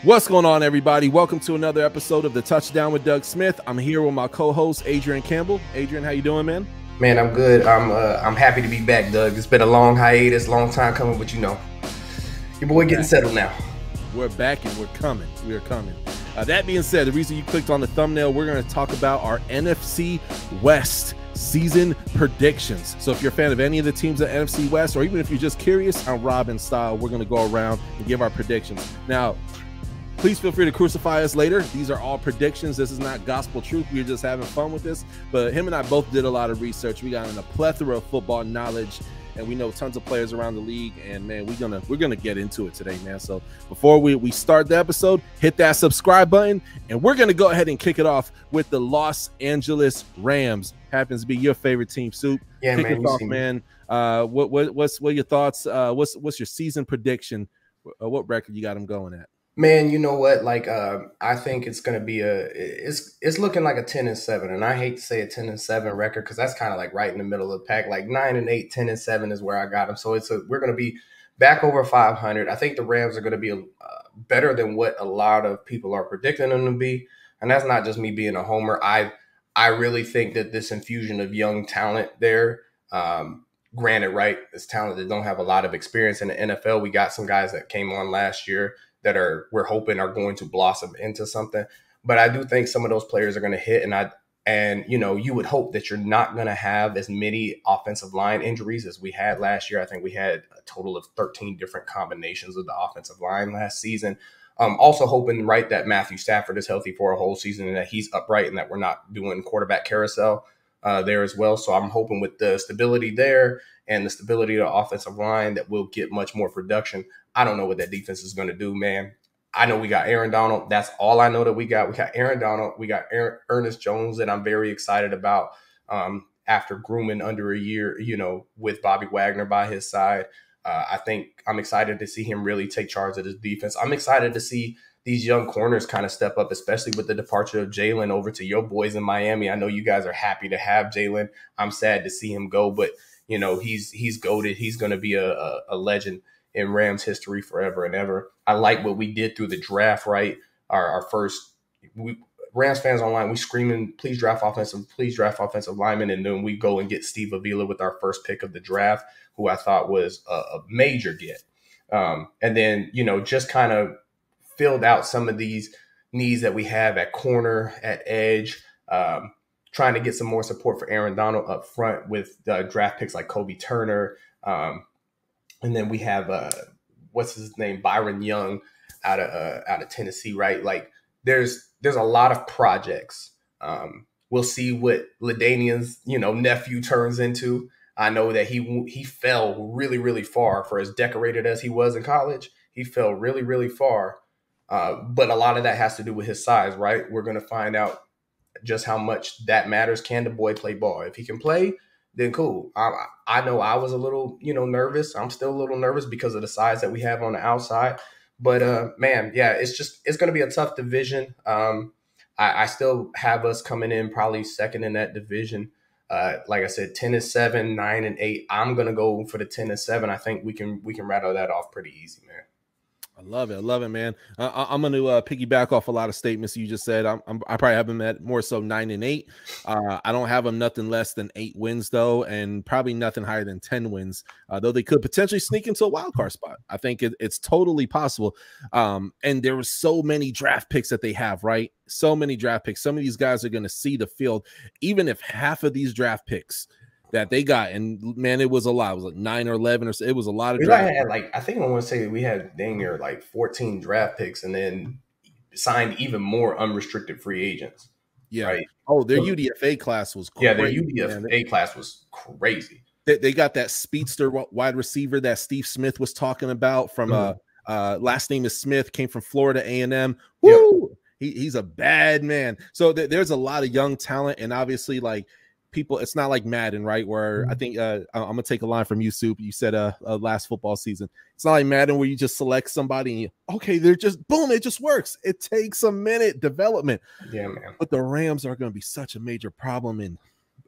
What's going on, everybody? Welcome to another episode of the Touchdown with Doug Smith. I'm here with my co-host Adrian Campbell. Adrian, how you doing, man? Man, I'm good. I'm happy to be back, Doug. It's been a long hiatus, long time coming, but you know, your boy getting settled now. We're back and we're coming. We are coming. That being said, the reason you clicked on the thumbnail, we're going to talk about our NFC West season predictions. So if you're a fan of any of the teams at NFC West, or even if you're just curious on Robin style, we're going to go around and give our predictions. Now, please feel free to crucify us later. These are all predictions. This is not gospel truth. We're just having fun with this. But him and I both did a lot of research. We got in a plethora of football knowledge, and we know tons of players around the league. And man, we're gonna get into it today, man. So before we start the episode, hit that subscribe button, and we're gonna go ahead and kick it off with the Los Angeles Rams. Happens to be your favorite team, Soup. Yeah, kick man. it off, man. What your thoughts? What's your season prediction? What record you got them going at? Man, you know what? Like, I think it's gonna be it's looking like a 10-7, and I hate to say a 10-7 record because that's kind of like right in the middle of the pack. Like 9-8, 10-7 is where I got them. So we're gonna be back over 500. I think the Rams are gonna be better than what a lot of people are predicting them to be, and that's not just me being a homer. I really think that this infusion of young talent there. Granted, right, it's talent that don't have a lot of experience in the NFL. We got some guys that came on last year that we're hoping are going to blossom into something. But I do think some of those players are going to hit. And you know, you would hope that you're not going to have as many offensive line injuries as we had last year. I think we had a total of 13 different combinations of the offensive line last season. Also hoping, right, that Matthew Stafford is healthy for a whole season and that he's upright and that we're not doing quarterback carousel there as well. So I'm hoping with the stability there and the stability of the offensive line that we'll get much more production. I don't know what that defense is going to do, man. I know we got Aaron Donald. That's all I know that we got. We got Aaron Donald. We got Ernest Jones that I'm very excited about after grooming under a year, you know, with Bobby Wagner by his side. I think I'm excited to see him really take charge of his defense. I'm excited to see these young corners kind of step up, especially with the departure of Jalen over to your boys in Miami. I know you guys are happy to have Jalen. I'm sad to see him go, but, you know, he's goated. He's going to be a legend in Rams history forever and ever. I like what we did through the draft, right? Our first Rams fans online, we screaming, please draft offensive linemen. And then we go and get Steve Avila with our first pick of the draft, who I thought was a major get. And then, you know, just kind of filled out some of these needs that we have at corner, at edge, trying to get some more support for Aaron Donald up front with draft picks like Kobe Turner. And then we have what's his name, Byron Young out of Tennessee, right? Like there's a lot of projects. We'll see what LaDainian's, you know, nephew turns into. I know that he fell really, really far for as decorated as he was in college. He fell really, really far. But a lot of that has to do with his size, right? We're going to find out just how much that matters. Can the boy play ball? If he can play, then cool. I know I was a little, you know, nervous. I'm still a little nervous because of the size that we have on the outside. But, man, yeah, it's going to be a tough division. I still have us coming in probably second in that division. Like I said, 10-7, 9-8. I'm going to go for the 10-7. I think we can rattle that off pretty easy, man. I love it, man. I'm going to piggyback off a lot of statements you just said. I probably have them at more so 9-8. I don't have them nothing less than 8 wins though, and probably nothing higher than 10 wins. Though they could potentially sneak into a wild card spot. I think it's totally possible. And there were so many draft picks that they have, right? So many draft picks. Some of these guys are going to see the field, even if half of these draft picks that they got, and man, it was a lot. It was like 9 or 11, or so. It was a lot of draft. I think I want to say we had dang near like 14 draft picks, and then signed even more unrestricted free agents. Yeah. Right. Oh, their UDFA class was crazy. Yeah, their UDFA class was crazy. They got that speedster wide receiver that Steve Smith was talking about from last name is Smith, came from Florida A&M. Woo! Yep. He's a bad man. So there's a lot of young talent, and obviously like people, it's not like Madden, right? Where I think I'm gonna take a line from you, Soup. You said last football season. It's not like Madden where you just select somebody and okay, they're just boom, it just works. It takes a minute development. Yeah, man. But the Rams are gonna be such a major problem in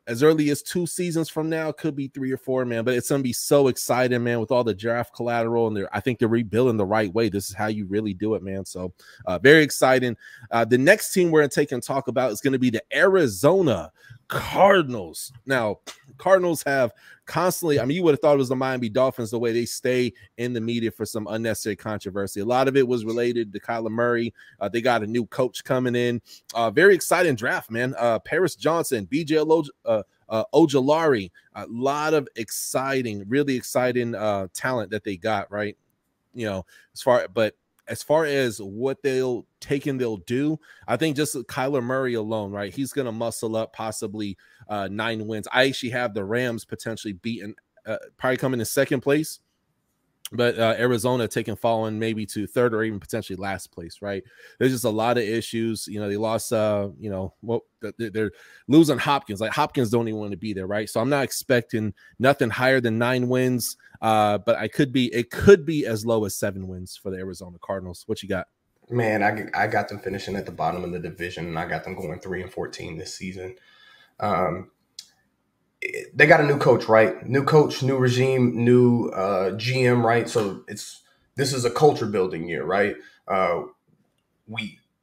as early as 2 seasons from now, could be 3 or 4, man. But it's gonna be so exciting, man, with all the draft collateral, and I think they're rebuilding the right way. This is how you really do it, man. So very exciting. The next team we're gonna take and talk about is gonna be the Arizona Cardinals. Now, Cardinals have constantly, I mean, you would have thought it was the Miami Dolphins, the way they stay in the media for some unnecessary controversy. A lot of it was related to Kyler Murray. They got a new coach coming in. Very exciting draft, man. Paris Johnson, BJ Ojolari, a lot of exciting, really exciting talent that they got, right? You know, as far as what they'll do, I think just Kyler Murray alone, right? He's going to muscle up possibly 9 wins. I actually have the Rams potentially beaten, probably coming in second place, but Arizona following maybe to third or even potentially last place, right? There's just a lot of issues. You know, they lost, they're losing Hopkins. Like, Hopkins don't even want to be there, right? So I'm not expecting nothing higher than 9 wins, but it could be as low as 7 wins for the Arizona Cardinals. What you got? Man, I got them finishing at the bottom of the division, and I got them going 3-14 this season. They got a new coach, right? New coach, new regime, new GM, right? So this is a culture building year, right?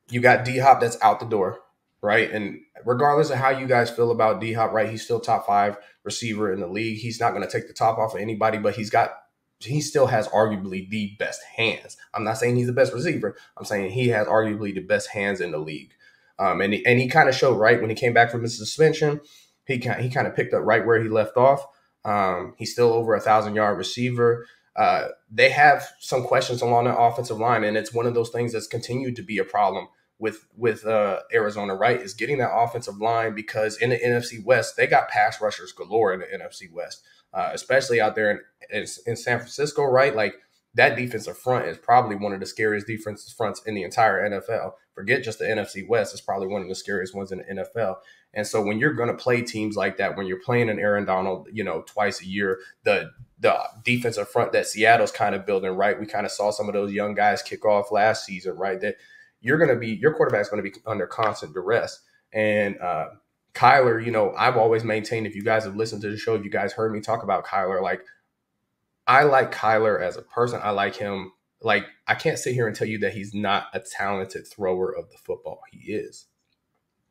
You got D-Hop that's out the door, right? And regardless of how you guys feel about D-Hop, right, he's still top 5 receiver in the league. He's not going to take the top off of anybody, but he still has arguably the best hands. I'm not saying he's the best receiver. I'm saying he has arguably the best hands in the league. And he kind of showed, right, when he came back from his suspension, he kind of picked up right where he left off. He's still over 1,000-yard receiver. They have some questions along the offensive line, and it's one of those things that's continued to be a problem with Arizona, right, is getting that offensive line, because in the NFC West, they got pass rushers galore in the NFC West, especially out there in San Francisco, right? Like, that defensive front is probably one of the scariest defensive fronts in the entire NFL. Forget just the NFC West. It's probably one of the scariest ones in the NFL. And so when you're going to play teams like that, when you're playing an Aaron Donald, twice a year, the defensive front that Seattle's kind of building, right? We kind of saw some of those young guys kick off last season, right? That your quarterback's going to be under constant duress. And Kyler, I've always maintained, if you guys have listened to the show, if you guys heard me talk about Kyler, like, I like Kyler as a person. I like him. Like, I can't sit here and tell you that he's not a talented thrower of the football. He is.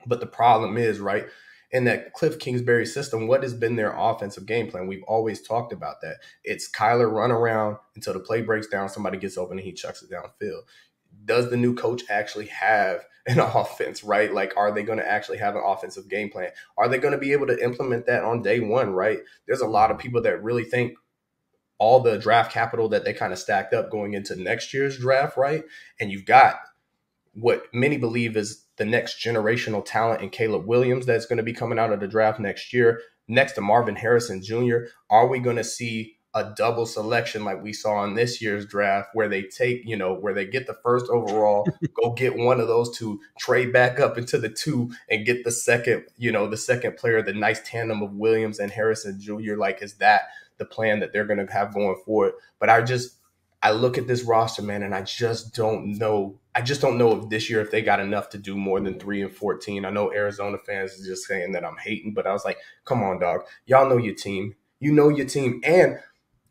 But the problem is, right, in that Cliff Kingsbury system, what has been their offensive game plan? We've always talked about that. It's Kyler run around until the play breaks down, somebody gets open, and he chucks it downfield. Does the new coach actually have an offense, right? Like, are they going to actually have an offensive game plan? Are they going to be able to implement that on day one, right? There's a lot of people that really think all the draft capital that they kind of stacked up going into next year's draft, right? And you've got what many believe is the next generational talent in Caleb Williams that's going to be coming out of the draft next year, next to Marvin Harrison Jr. Are we going to see a double selection like we saw in this year's draft, where they take, where they get the first overall, go get one of those two, trade back up into the 2 and get the second player, the nice tandem of Williams and Harrison Jr.? Like, is that the plan that they're going to have going forward? But I look at this roster, man, and I just don't know. I just don't know if this year, if they got enough to do more than 3-14. I know Arizona fans is just saying that I'm hating, but I was like, come on, dog. Y'all know your team. You know your team. And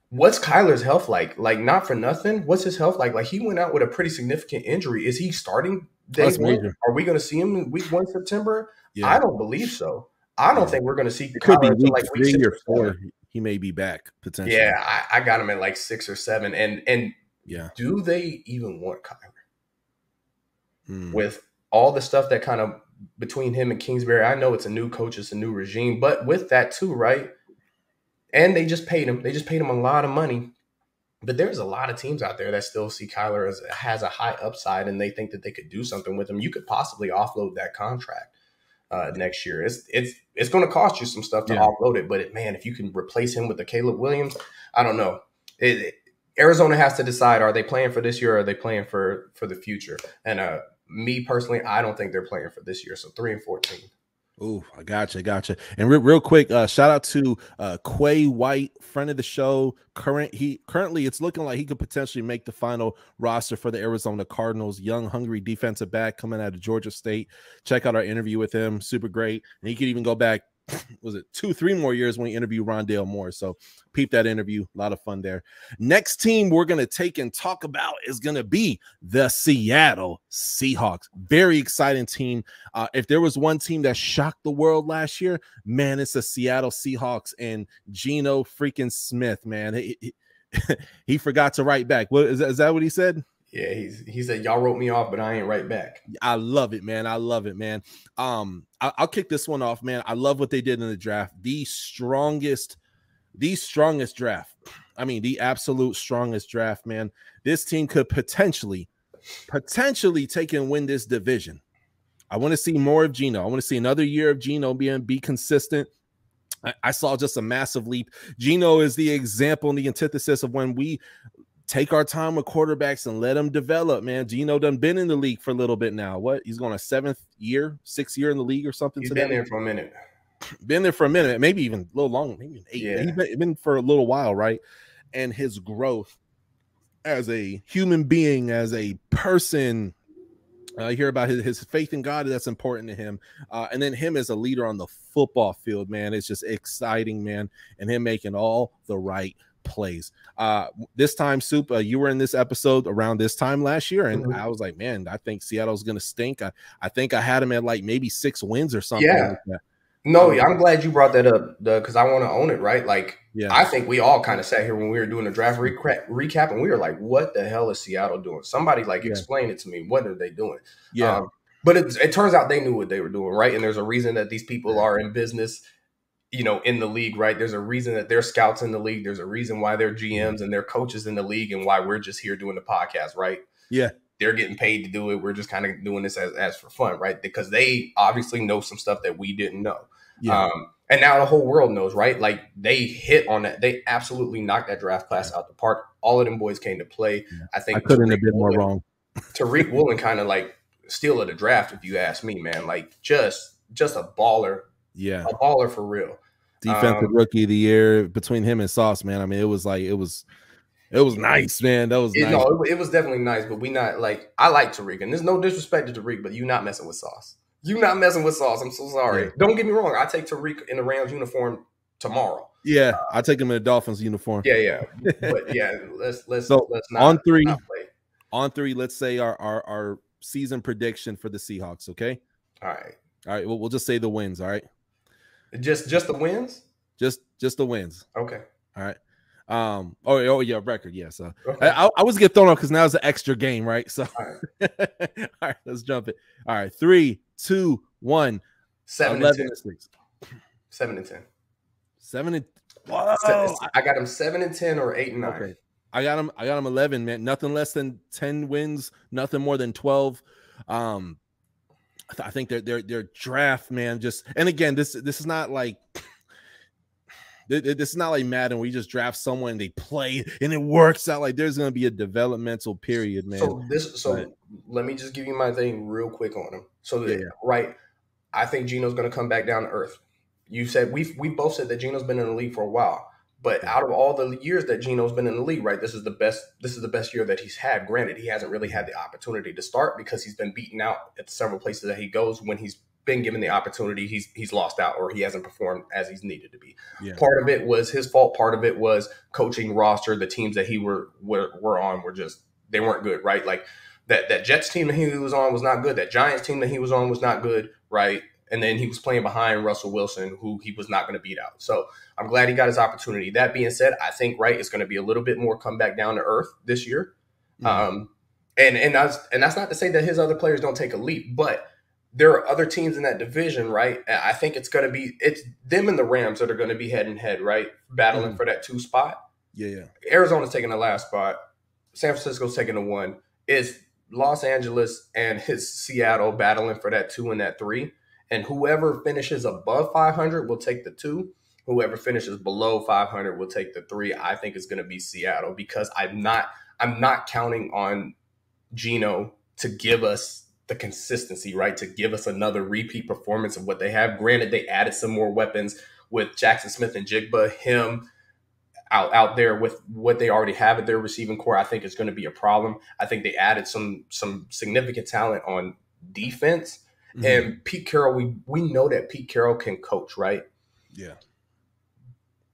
what's Kyler's health like? Like, not for nothing. What's his health like? Like, he went out with a pretty significant injury. Is he starting day one? Are we going to see him in week 1 September? Yeah. I don't believe so. I don't think we're going to see Kyler until like week 6 or 4. He may be back potentially. Yeah, I got him at like 6 or 7. And yeah, do they even want Kyler? With all the stuff that kind of between him and Kingsbury, I know it's a new coach, it's a new regime, but with that too, right? And they just paid him. They just paid him a lot of money. But there's a lot of teams out there that still see Kyler as has a high upside, and they think that they could do something with him. You could possibly offload that contract next year. It's going to cost you some stuff to offload it, but man, if you can replace him with a Caleb Williams, I don't know. Arizona has to decide: are they playing for this year, or are they playing for the future? And me personally, I don't think they're playing for this year. So 3-14. Oh, I gotcha. And real quick, shout out to Quay White, friend of the show. Currently, it's looking like he could potentially make the final roster for the Arizona Cardinals. Young, hungry defensive back coming out of Georgia State. Check out our interview with him. Super great. And he could even go back was it 2-3 more years when he interviewed Rondale Moore. So peep that interview. A lot of fun there. Next team we're going to take and talk about is going to be the Seattle Seahawks. Very exciting team. If there was one team that shocked the world last year, man, it's the Seattle Seahawks and Geno freaking Smith, man. He forgot to write back. What is that what he said? Yeah, he said, y'all wrote me off, but I ain't right back. I love it, man. I love it, man. I'll kick this one off, man. I love what they did in the draft. The strongest draft. I mean, the absolute strongest draft, man. This team could potentially take and win this division. I want to see more of Geno. I want to see another year of Geno be consistent. I saw just a massive leap. Geno is the example and the antithesis of when we take our time with quarterbacks and let them develop, man. Geno done been in the league for a little bit now. What? He's going a 6th year in the league or something. He's been there for a minute. Been there for a minute, maybe even a little longer, maybe 8. Yeah. He's been for a little while, right? And his growth as a human being, as a person, you hear about his faith in God. That's important to him. And then him as a leader on the football field, man, it's just exciting, man. And him making all the right plays. This time, Soup, you were in this episode around this time last year, and I was like, man, I think Seattle's gonna stink. I think I had him at like maybe 6 wins or something. Yeah. Like that. No, I'm glad you brought that up, because I want to own it, right? Like, yeah. I think we all kind of sat here when we were doing the draft recap, and we were like, what the hell is Seattle doing? Somebody explain it to me. What are they doing? Yeah. But it turns out they knew what they were doing, right? And there's a reason that these people are in business, in the league, right? There's a reason that they're scouts in the league. There's a reason why they're GMs and they're coaches in the league, and why we're just here doing the podcast, right? Yeah. They're getting paid to do it. We're just kind of doing this as for fun, right? Because they obviously know some stuff that we didn't know. Yeah. And now the whole world knows, right? Like, they hit on that. They absolutely knocked that draft class out the park. All of them boys came to play. Yeah. I think I couldn't have been more wrong. Tariq Woolen kind of like steal of the draft, if you ask me, man. Like, just a baller. Yeah. A baller for real. Defensive rookie of the year between him and Sauce, man. I mean, it was nice, man. That was nice. No, it was definitely nice, but we not like, I like Tariq, and there's no disrespect to Tariq, but you not messing with Sauce. You not messing with Sauce. I'm so sorry. Yeah. Don't get me wrong. I take Tariq in the Rams uniform tomorrow. Yeah, I take him in the Dolphins uniform. Yeah. But yeah, let's not on 3. Not play. On 3, let's say our season prediction for the Seahawks. Okay. All right. We'll just say the wins. All right. Just the wins. Just the wins. Okay. All right. Oh yeah, record. Yeah. So okay. I was get thrown off because now it's an extra game, right? So all right, let's jump it. All right, 3, 2, 1. 7 11 and 6. 7 and 10. 7 and. Whoa. I got him 7 and 10 or 8 and 9. Okay. I got him 11, man. Nothing less than 10 wins. Nothing more than 12. I think their draft, man. And again, this is not like. This is not like Madden where you just draft someone and they play and it works out. Like, there's going to be a developmental period, man. So let me just give you my thing real quick on him. So right, I think Geno's going to come back down to earth. You said we both said that Geno's been in the league for a while, but out of all the years that Geno's been in the league, right, this is the best year that he's had. Granted, he hasn't really had the opportunity to start because he's been beaten out at several places that he goes. When he's been given the opportunity, he's lost out, or he hasn't performed as he's needed to be. Yeah. Part of it was his fault. Part of it was coaching roster. The teams that he were on were just, they weren't good, right? Like that Jets team that he was on was not good. That Giants team that he was on was not good, right? And then he was playing behind Russell Wilson, who he was not going to beat out. So I'm glad he got his opportunity. That being said, I think, right, it's going to be a little bit more come back down to earth this year. Mm-hmm. And that's not to say that his other players don't take a leap, but there are other teams in that division, right? I think it's them and the Rams that are going to be head and head, right? Battling for that 2 spot. Yeah. Arizona's taking the last spot. San Francisco's taking the 1. It's Los Angeles and Seattle battling for that 2 and that 3. And whoever finishes above 500 will take the 2. Whoever finishes below 500 will take the 3. I think it's going to be Seattle, because I'm not counting on Geno to give us the consistency, right? To give us another repeat performance of what they have. Granted, they added some more weapons with Jackson Smith and Jigba. Him out there with what they already have at their receiving core, I think is going to be a problem. I think they added some significant talent on defense. Mm-hmm. And Pete Carroll, we know that Pete Carroll can coach, right? Yeah.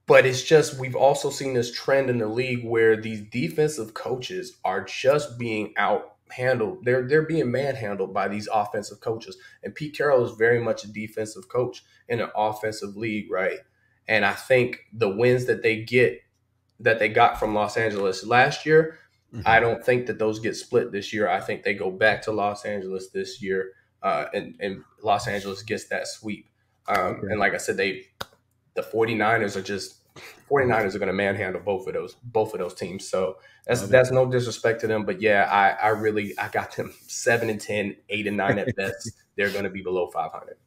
But it's just, we've also seen this trend in the league where these defensive coaches are just being out handled. They're being manhandled by these offensive coaches. And Pete Carroll is very much a defensive coach in an offensive league, right? And I think the wins that they got from Los Angeles last year, I don't think that those get split this year. I think they go back to Los Angeles this year, and Los Angeles gets that sweep. Okay. And like I said, the 49ers are going to manhandle both of those teams. So that's no disrespect to them, but yeah, I got them 7-10, 8-9 at best. They're going to be below 500.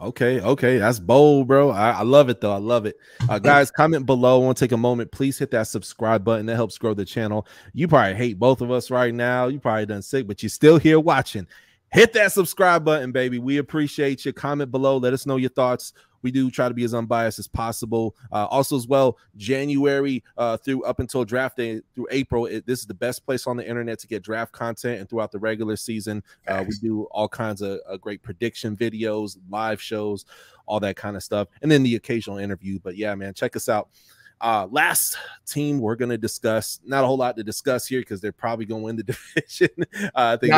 Okay, that's bold, bro. I love it though. I love it. Guys, comment below. I want to take a moment. Please hit that subscribe button. That helps grow the channel. You probably hate both of us right now. You probably done sick, but you're still here watching. Hit that subscribe button, baby. We appreciate you. Comment below. Let us know your thoughts. We do try to be as unbiased as possible. Also, as well, January through up until draft day through April, this is the best place on the internet to get draft content. And throughout the regular season, we do all kinds of great prediction videos, live shows, all that kind of stuff, and then the occasional interview. But yeah, man, check us out. Last team we're going to discuss, not a whole lot to discuss here because they're probably going to win the division. I think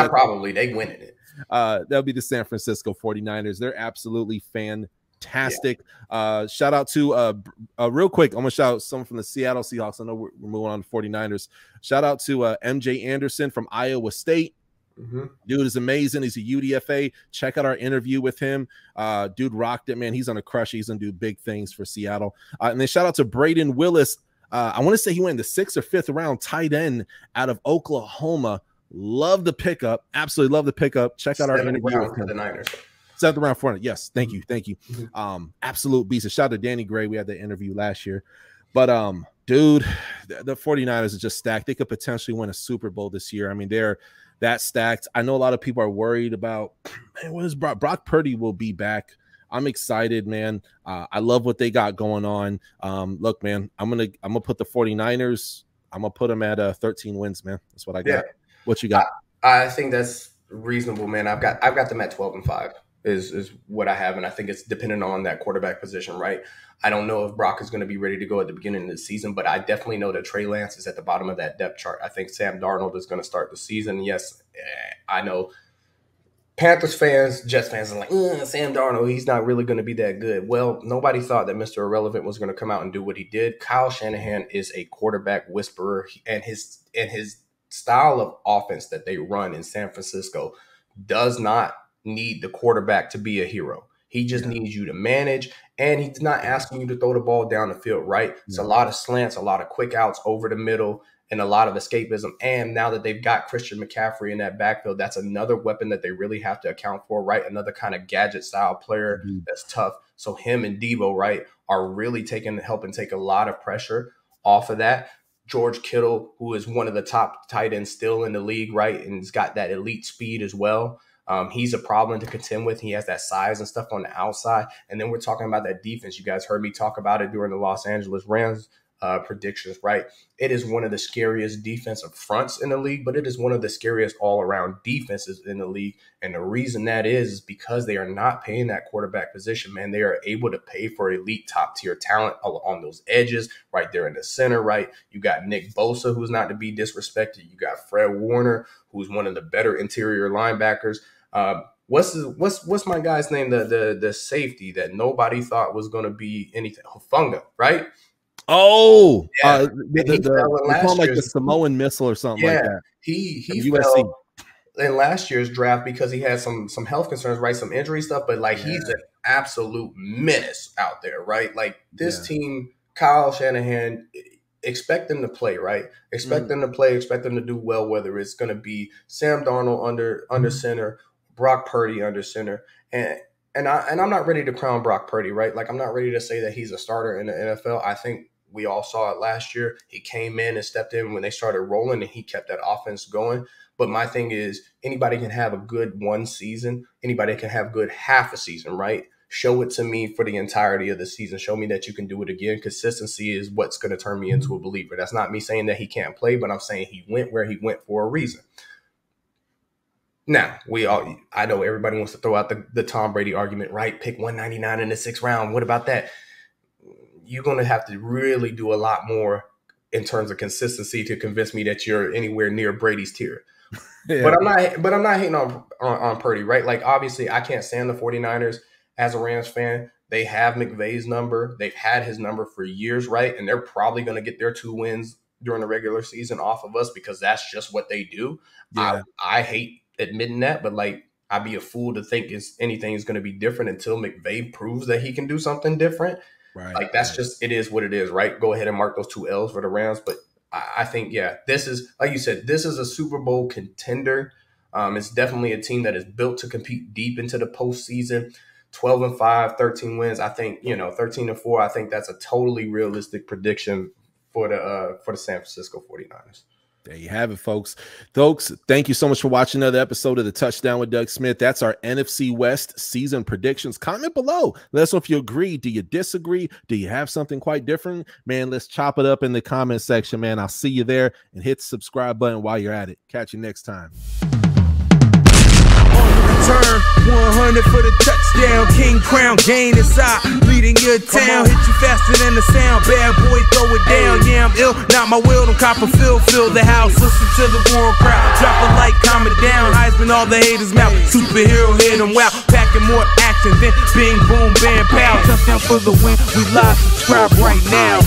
they winning it. That'll be the San Francisco 49ers. They're absolutely fantastic. Yeah. Shout out to real quick, I'm gonna shout out someone from the Seattle Seahawks. I know we're moving on to 49ers. Shout out to MJ Anderson from Iowa State. Dude is amazing. He's a UDFA. Check out our interview with him. Dude rocked it, man. He's on a crush. He's gonna do big things for Seattle. And then shout out to Braden Willis. I want to say he went in the 6th or 5th round, tight end out of Oklahoma. Love the pickup. Absolutely love the pickup. Check out our interview with the Niners. 7th round 400. Yes, thank you. Absolute beast. Shout out to Danny Gray. We had the interview last year. But dude, the 49ers are just stacked. They could potentially win a Super Bowl this year. I mean, they're that stacked. I know a lot of people are worried about, man, what is Brock Purdy will be back. I'm excited, man. I love what they got going on. Look, man, I'm gonna put the 49ers. I'm gonna put them at 13 wins, man. That's what I got. Yeah. What you got? I think that's reasonable, man. I've got them at 12-5 is what I have, and I think it's dependent on that quarterback position, right? I don't know if Brock is going to be ready to go at the beginning of the season, but I definitely know that Trey Lance is at the bottom of that depth chart. I think Sam Darnold is going to start the season. Yes, I know Panthers fans, Jets fans are like, Sam Darnold, he's not really going to be that good. Well, nobody thought that Mr. Irrelevant was going to come out and do what he did. Kyle Shanahan is a quarterback whisperer, and his style of offense that they run in San Francisco does not need the quarterback to be a hero. He just needs you to manage, and he's not asking you to throw the ball down the field, right? It's a lot of slants, a lot of quick outs over the middle, and a lot of escapism. And now that they've got Christian McCaffrey in that backfield, that's another weapon that they really have to account for, right? Another kind of gadget style player that's tough. So him and Debo, right, are really helping take a lot of pressure off of that. George Kittle, who is one of the top tight ends still in the league, right, and he's got that elite speed as well. He's a problem to contend with. He has that size and stuff on the outside. And then we're talking about that defense. You guys heard me talk about it during the Los Angeles Rams predictions, right? It is one of the scariest defensive fronts in the league, but it is one of the scariest all-around defenses in the league. And the reason that is because they are not paying that quarterback position, man. They are able to pay for elite top-tier talent on those edges, right there in the center, right? You got Nick Bosa, who's not to be disrespected. You got Fred Warner, who's one of the better interior linebackers. What's my guy's name? The safety that nobody thought was going to be anything. Hufanga, right? Oh, they call him like the Samoan missile or something like that. He fell in last year's draft because he had some health concerns, right? Some injury stuff, but like he's an absolute menace out there, right? Like this team, Kyle Shanahan, expect them to play, right? Expect them to play, expect them to do well, whether it's going to be Sam Darnold under center, Brock Purdy under center, and I'm not ready to crown Brock Purdy, right? Like I'm not ready to say that he's a starter in the NFL. I think we all saw it last year. He came in and stepped in when they started rolling, and he kept that offense going. But my thing is, anybody can have a good one season. Anybody can have good half a season, right? Show it to me for the entirety of the season. Show me that you can do it again. Consistency is what's going to turn me into a believer. That's not me saying that he can't play, but I'm saying he went where he went for a reason. Now, I know everybody wants to throw out the Tom Brady argument, right? Pick 199 in the 6th round. What about that? you're going to have to really do a lot more in terms of consistency to convince me that you're anywhere near Brady's tier. Yeah. But I'm not hating on Purdy, right? Like, obviously, I can't stand the 49ers as a Rams fan. They have McVay's number. They've had his number for years, right? And they're probably going to get their 2 wins during the regular season off of us because that's just what they do. Yeah. I hate admitting that, but like, I'd be a fool to think anything is going to be different until McVay proves that he can do something different. Right. Like, that's just, it is what it is, right? Go ahead and mark those 2 L's for the Rams. But I think, yeah, this is, like you said, this is a Super Bowl contender. It's definitely a team that is built to compete deep into the postseason. 12-5, 13 wins. I think, 13-4. I think that's a totally realistic prediction for the San Francisco 49ers. There you have it, folks. Folks, thank you so much for watching another episode of the Touchdown with Doug Smith. That's our NFC West season predictions. Comment below. Let us know if you agree. Do you disagree? Do you have something quite different? Man, let's chop it up in the comment section, man. I'll see you there, and hit the subscribe button while you're at it. Catch you next time. Turn 100 for the touchdown, king crown, gain inside, leading your town, hit you faster than the sound, bad boy, throw it down, yeah, I'm ill, not my will, don't cop a fill the house, listen to the roaring crowd, drop a like, calm it down, Heisman, all the haters mouth, superhero hit them, wow, packing more action than bing, boom, bam, pow, touchdown for the win, we live, subscribe right now.